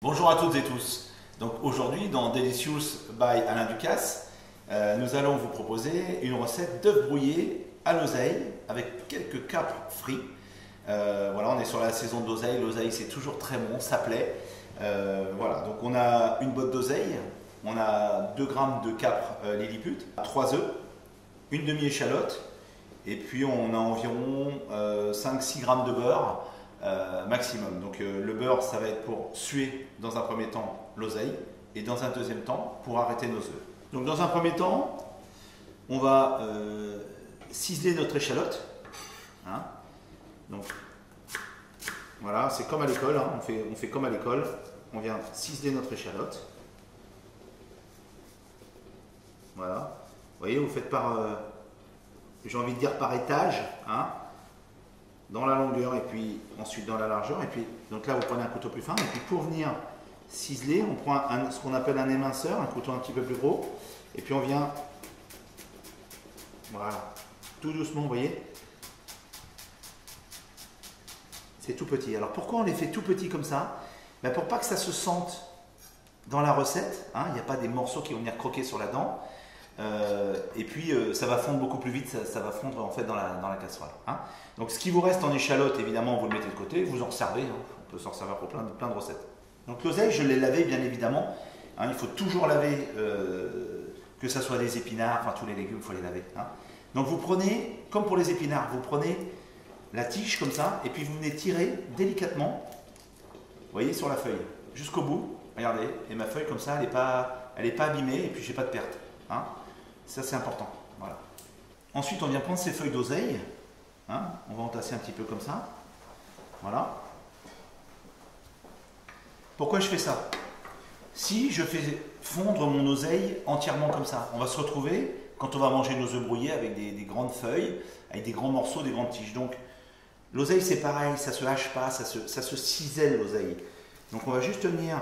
Bonjour à toutes et tous. Donc aujourd'hui dans Delicious by Alain Ducasse, nous allons vous proposer une recette d'œufs brouillés à l'oseille avec quelques capres frits. Voilà, on est sur la saison de l'oseille. L'oseille c'est toujours très bon, ça plaît. Voilà, donc on a une botte d'oseille, on a 2 grammes de capres lilliput, 3 œufs, une demi-échalote et puis on a environ 5-6 grammes de beurre. Maximum. Donc le beurre, ça va être pour suer dans un premier temps l'oseille et dans un deuxième temps pour arrêter nos œufs. Donc dans un premier temps, on va ciseler notre échalote. Hein. Donc voilà, c'est comme à l'école, hein. on fait comme à l'école. On vient ciseler notre échalote. Voilà. Vous voyez, vous faites par, j'ai envie de dire par étage. Hein. Dans la longueur et puis ensuite dans la largeur, et puis donc là vous prenez un couteau plus fin, et puis pour venir ciseler on prend ce qu'on appelle un éminceur, un couteau un petit peu plus gros, et puis on vient, voilà, tout doucement, vous voyez, c'est tout petit. Alors pourquoi on les fait tout petits comme ça? Ben pour pas que ça se sente dans la recette, hein, il n'y a pas des morceaux qui vont venir croquer sur la dent. Et puis ça va fondre beaucoup plus vite, ça va fondre en fait dans la casserole. Hein. Donc ce qui vous reste en échalote, évidemment, vous le mettez de côté, vous en resservez, hein. On peut s'en servir pour plein de recettes. Donc l'oseille, je l'ai lavé bien évidemment. Hein, il faut toujours laver, que ce soit des épinards, enfin tous les légumes, il faut les laver. Hein. Donc vous prenez, comme pour les épinards, vous prenez la tige comme ça, et puis vous venez tirer délicatement, vous voyez, sur la feuille, jusqu'au bout. Regardez, et ma feuille comme ça, elle n'est pas abîmée, et puis j'ai pas de perte. Hein. Ça c'est important. Voilà. Ensuite on vient prendre ces feuilles d'oseille, hein, on va entasser un petit peu comme ça. Voilà. Pourquoi je fais ça? Si je fais fondre mon oseille entièrement comme ça, on va se retrouver quand on va manger nos œufs brouillés avec des grandes feuilles, avec des grands morceaux, des grandes tiges. Donc l'oseille c'est pareil, ça se hache pas, ça se cisèle l'oseille. Donc on va juste venir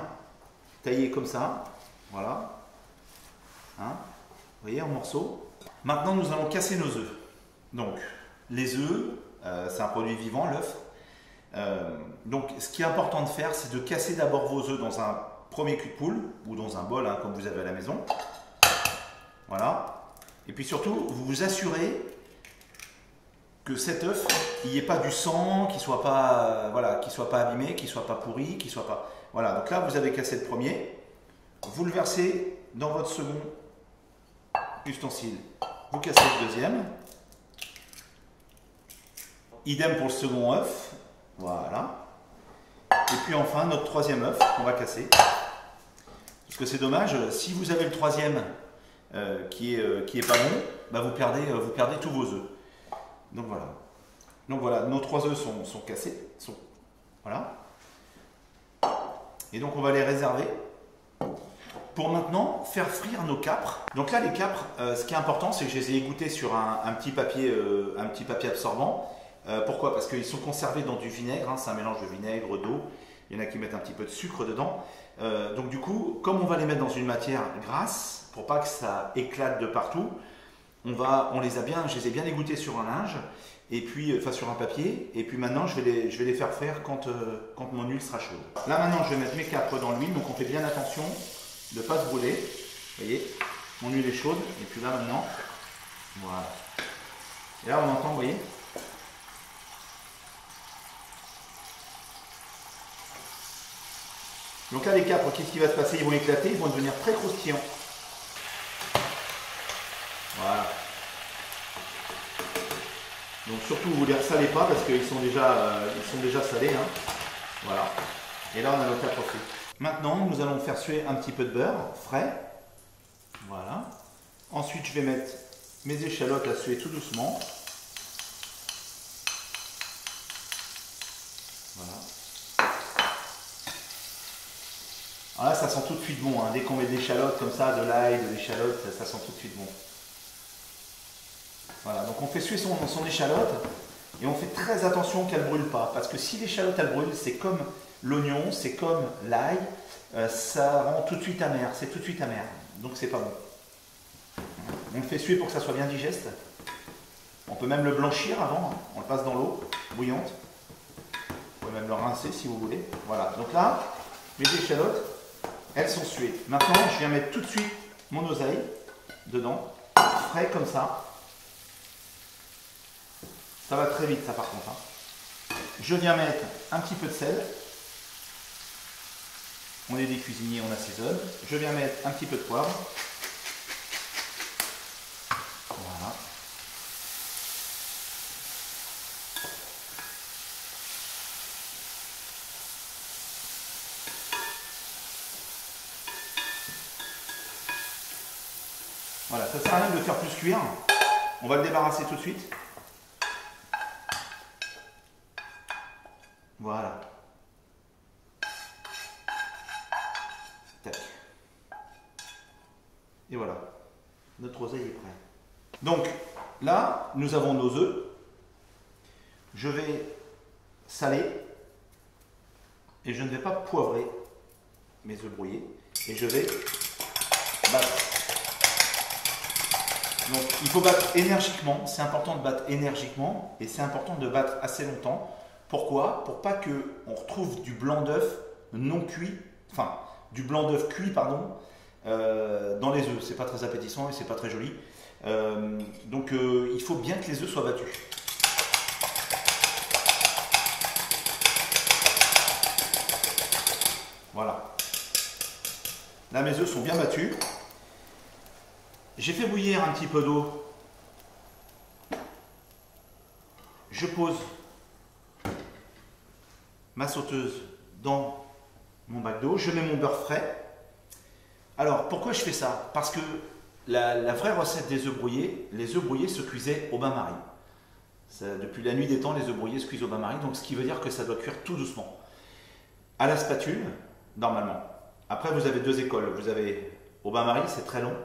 tailler comme ça. Voilà. Hein. Vous voyez, en morceaux. Maintenant, nous allons casser nos œufs. Donc, les œufs, c'est un produit vivant, l'œuf. Donc, ce qui est important de faire, c'est de casser d'abord vos œufs dans un premier cul de poule ou dans un bol, hein, comme vous avez à la maison. Voilà. Et puis surtout, vous vous assurez que cet œuf, il n'y ait pas du sang, qu'il ne soit pas, voilà, qu'il soit pas abîmé, qu'il ne soit pas pourri, qu'il soit pas. Voilà. Donc là, vous avez cassé le premier. Vous le versez dans votre second ustensile, vous cassez le deuxième, idem pour le second œuf, voilà, et puis enfin notre troisième œuf qu'on va casser, parce que c'est dommage, si vous avez le troisième qui est pas bon, bah vous perdez tous vos œufs. Donc voilà, nos 3 œufs sont cassés, voilà, et donc on va les réserver. Pour maintenant faire frire nos capres. Donc là les capres, ce qui est important c'est que je les ai égouttés sur un petit papier absorbant. Pourquoi? Parce qu'ils sont conservés dans du vinaigre, hein, c'est un mélange de vinaigre, d'eau. Il y en a qui mettent un petit peu de sucre dedans. Donc du coup, comme on va les mettre dans une matière grasse, pour pas que ça éclate de partout, je les ai bien égouttés sur un linge, et puis, enfin sur un papier, et puis maintenant je vais les faire frire quand mon huile sera chaude. Là maintenant je vais mettre mes capres dans l'huile, donc on fait bien attention de ne pas se brûler. Vous voyez, mon huile est chaude. Et puis là maintenant, voilà. Et là on entend, vous voyez. Donc là les capres, qu'est-ce qui va se passer? Ils vont éclater, ils vont devenir très croustillants. Voilà. Donc surtout vous ne les ressalez pas parce qu'ils sont déjà salés. Hein. Voilà. Et là on a nos capres frits. Maintenant, nous allons faire suer un petit peu de beurre frais. Voilà. Ensuite, je vais mettre mes échalotes à suer tout doucement. Voilà. Alors là, ça sent tout de suite bon. Hein. Dès qu'on met des échalotes comme ça, de l'ail, de l'échalote, ça sent tout de suite bon. Voilà. Donc on fait suer son échalote et on fait très attention qu'elle ne brûle pas. Parce que si l'échalote elle brûle, c'est comme l'oignon, c'est comme l'ail, ça rend tout de suite amer, c'est tout de suite amer, donc c'est pas bon. On le fait suer pour que ça soit bien digeste. On peut même le blanchir avant, hein. On le passe dans l'eau bouillante. Vous pouvez même le rincer si vous voulez. Voilà, donc là, mes échalotes, elles sont suées. Maintenant, je viens mettre tout de suite mon oseille dedans, frais comme ça. Ça va très vite ça par contre. Je viens mettre un petit peu de sel. On est des cuisiniers, on assaisonne. Je viens mettre un petit peu de poivre. Voilà. Voilà, ça sert à rien de le faire plus cuire. On va le débarrasser tout de suite. Voilà. Tac. Et voilà. Notre oseille est prêt. Donc là, nous avons nos œufs. Je vais saler et je ne vais pas poivrer mes œufs brouillés. Et je vais battre. Donc il faut battre énergiquement. C'est important de battre énergiquement et c'est important de battre assez longtemps. Pourquoi? Pour pas qu'on retrouve du blanc d'œuf non cuit, enfin du blanc d'œuf cuit pardon, dans les œufs. C'est pas très appétissant et c'est pas très joli. Donc il faut bien que les œufs soient battus. Voilà. Là mes œufs sont bien battus. J'ai fait bouillir un petit peu d'eau. Je pose ma sauteuse dans mon bac d'eau, je mets mon beurre frais. Alors pourquoi je fais ça? Parce que la vraie recette des œufs brouillés, les œufs brouillés se cuisaient au bain-marie. Depuis la nuit des temps, les œufs brouillés se cuisent au bain-marie, donc ce qui veut dire que ça doit cuire tout doucement. À la spatule, normalement. Après vous avez deux écoles, vous avez au bain-marie, c'est très long,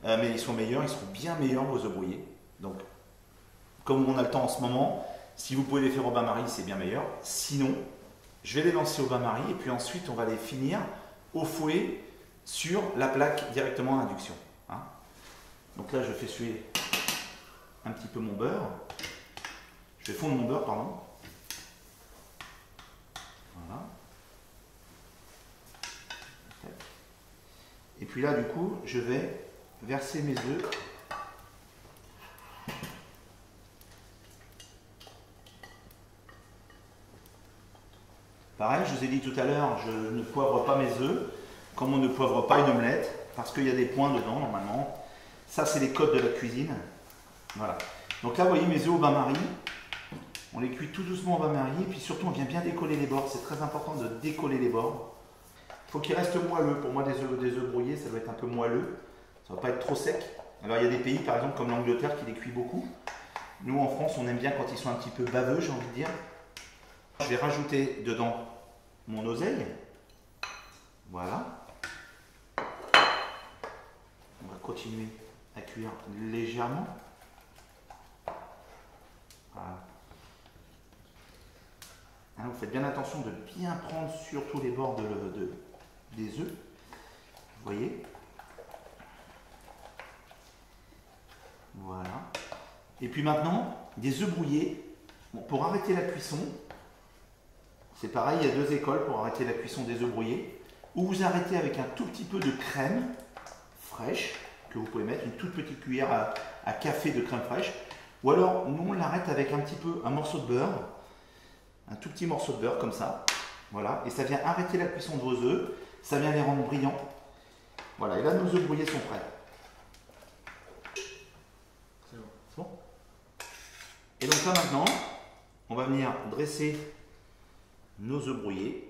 mais ils sont meilleurs, ils seront bien meilleurs vos œufs brouillés. Donc comme on a le temps en ce moment, si vous pouvez les faire au bain-marie, c'est bien meilleur. Sinon, je vais les lancer au bain-marie et puis ensuite on va les finir au fouet sur la plaque directement à induction. Hein. Donc là je fais suer un petit peu mon beurre. Je vais fondre mon beurre, pardon. Voilà. Et puis là du coup je vais verser mes œufs. Pareil, je vous ai dit tout à l'heure, je ne poivre pas mes œufs, comme on ne poivre pas une omelette, parce qu'il y a des points dedans normalement. Ça, c'est les codes de la cuisine. Voilà. Donc là, vous voyez mes œufs au bain-marie. On les cuit tout doucement au bain-marie, et puis surtout, on vient bien décoller les bords. C'est très important de décoller les bords. Il faut qu'ils restent moelleux. Pour moi, des œufs brouillés, ça doit être un peu moelleux. Ça ne va pas être trop sec. Alors, il y a des pays, par exemple, comme l'Angleterre, qui les cuit beaucoup. Nous, en France, on aime bien quand ils sont un petit peu baveux, j'ai envie de dire. Je vais rajouter dedans mon oseille. Voilà. On va continuer à cuire légèrement. Voilà. Alors, vous faites bien attention de bien prendre sur tous les bords des œufs. Vous voyez? Voilà. Et puis maintenant, des œufs brouillés. Bon, pour arrêter la cuisson, c'est pareil, il y a deux écoles pour arrêter la cuisson des œufs brouillés. Ou vous arrêtez avec un tout petit peu de crème fraîche, que vous pouvez mettre, une toute petite cuillère à café de crème fraîche. Ou alors, nous on l'arrête avec un petit peu, un morceau de beurre, un tout petit morceau de beurre comme ça. Voilà, et ça vient arrêter la cuisson de vos œufs, ça vient les rendre brillants. Voilà, et là nos œufs brouillés sont prêts. C'est bon. C'est bon. Et donc là maintenant, on va venir dresser nos œufs brouillés.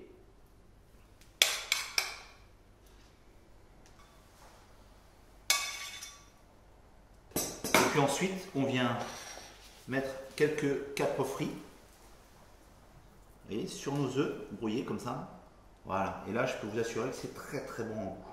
Et puis ensuite, on vient mettre quelques capres frits et sur nos œufs brouillés comme ça. Voilà. Et là, je peux vous assurer que c'est très très bon en goût.